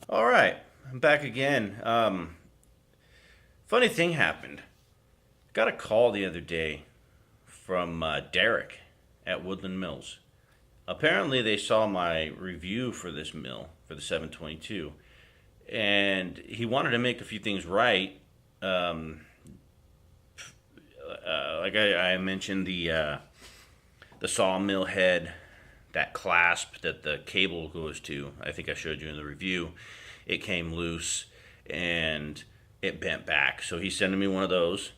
All right, I'm back again. Funny thing happened. Got a call the other day from Derek at Woodland Mills. Apparently, they saw my review for this mill for the 722, and he wanted to make a few things right. Um, like I mentioned, the sawmill head, that clasp that the cable goes to. I think I showed you in the review. It came loose and it bent back. So he's sending me one of those.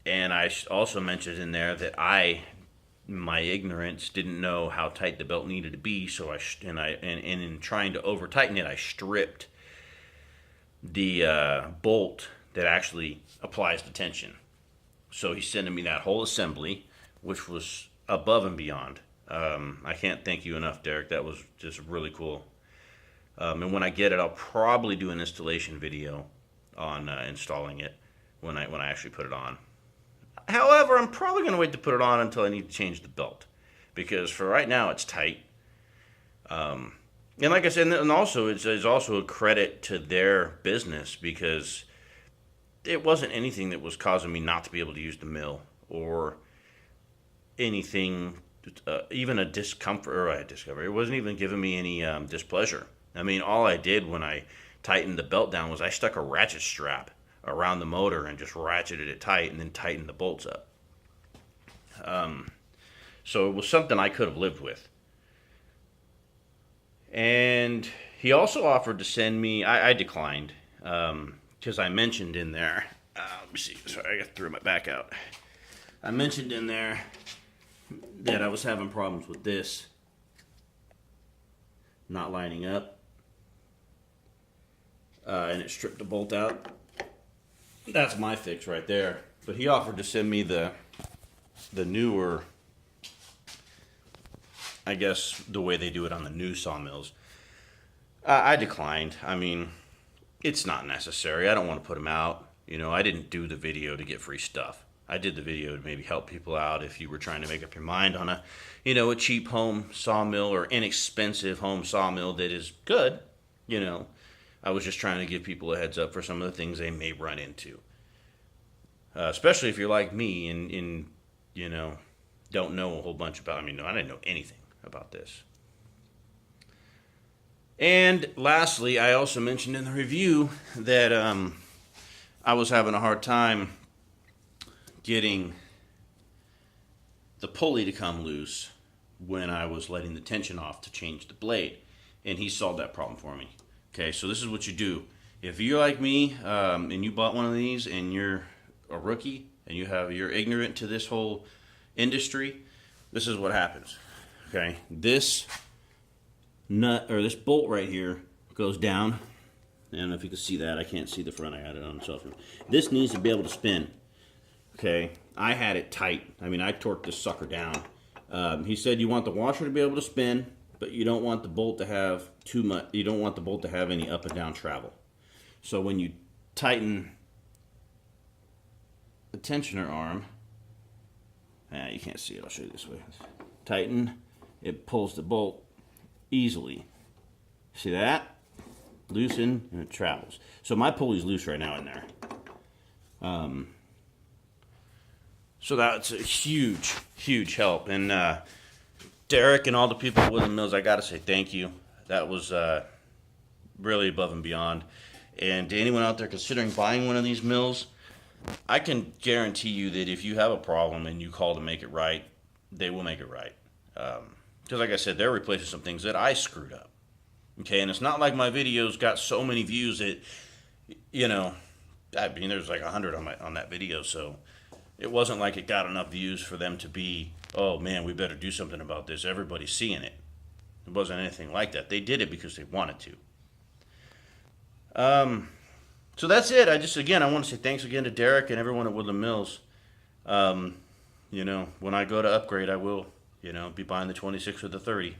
And I also mentioned in there that my ignorance, didn't know how tight the belt needed to be. So and in trying to over tighten it, I stripped the bolt that actually applies the tension. So he's sending me that whole assembly, which was above and beyond. I can't thank you enough, Derek. That was just really cool. And when I get it, I'll probably do an installation video on installing it when I actually put it on. However, I'm probably going to wait to put it on until I need to change the belt, because for right now it's tight. And like I said, and also it's also a credit to their business, because it wasn't anything that was causing me not to be able to use the mill or anything, even a discomfort or a discovery. It wasn't even giving me any displeasure. I mean, all I did when I tightened the belt down was I stuck a ratchet strap around the motor and just ratcheted it tight and then tightened the bolts up. So it was something I could have lived with. And he also offered to send me, I declined, because I mentioned in there, let me see, sorry, I threw my back out. I mentioned in there that I was having problems with this not lining up, and it stripped the bolt out. That's my fix right there. But he offered to send me the newer, I guess the way they do it on the new sawmills. I declined. I mean, it's not necessary. I don't want to put them out. I didn't do the video to get free stuff. I did the video to maybe help people out if you were trying to make up your mind on a cheap home sawmill or inexpensive home sawmill that is good. I was just trying to give people a heads up for some of the things they may run into. Especially if you're like me and don't know a whole bunch about. I mean, no, I didn't know anything about this. And lastly, I also mentioned in the review that I was having a hard time getting the pulley to come loose when I was letting the tension off to change the blade. And he solved that problem for me. Okay, so this is what you do. If you're like me and you bought one of these and you're a rookie and you're ignorant to this whole industry, this is what happens. Okay, this nut or this bolt right here goes down. I don't know if you can see that. I can't see the front. I had it on cell phone. This needs to be able to spin. Okay, I had it tight. I mean, I torqued this sucker down. He said you want the washer to be able to spin, but you don't want the bolt to have too much. You don't want the bolt to have any up and down travel. So when you tighten the tensioner arm, you can't see it. I'll show you this way. Tighten, it pulls the bolt easily. See that? Loosen and it travels. So my pulley's loose right now in there. So that's a huge, huge help. And Derek and all the people at Woodland Mills, I got to say thank you. That was really above and beyond. And to anyone out there considering buying one of these mills, I can guarantee you that if you have a problem and you call to make it right, they will make it right. Because like I said, they're replacing some things that I screwed up. Okay, and it's not like my videos got so many views that, I mean, there's like 100 on that video, so it wasn't like it got enough views for them to be, oh man, we better do something about this. Everybody's seeing it. It wasn't anything like that. They did it because they wanted to. So that's it. I want to say thanks again to Derek and everyone at Woodland Mills. When I go to upgrade, I will, be buying the 26 or the 30.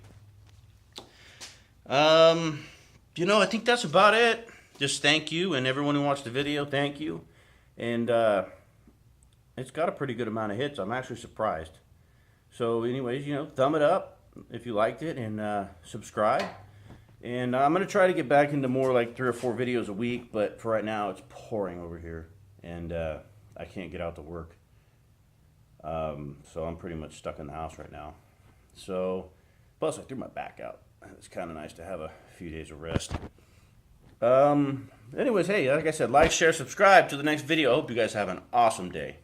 I think that's about it. Just thank you, and everyone who watched the video, thank you. And it's got a pretty good amount of hits. I'm actually surprised. So anyways, thumb it up if you liked it, and subscribe. And I'm going to try to get back into more like 3 or 4 videos a week, but for right now it's pouring over here, and I can't get out to work. So I'm pretty much stuck in the house right now. So, plus I threw my back out. It's kind of nice to have a few days of rest. Anyways, hey, like I said, like, share, subscribe to the next video. I hope you guys have an awesome day.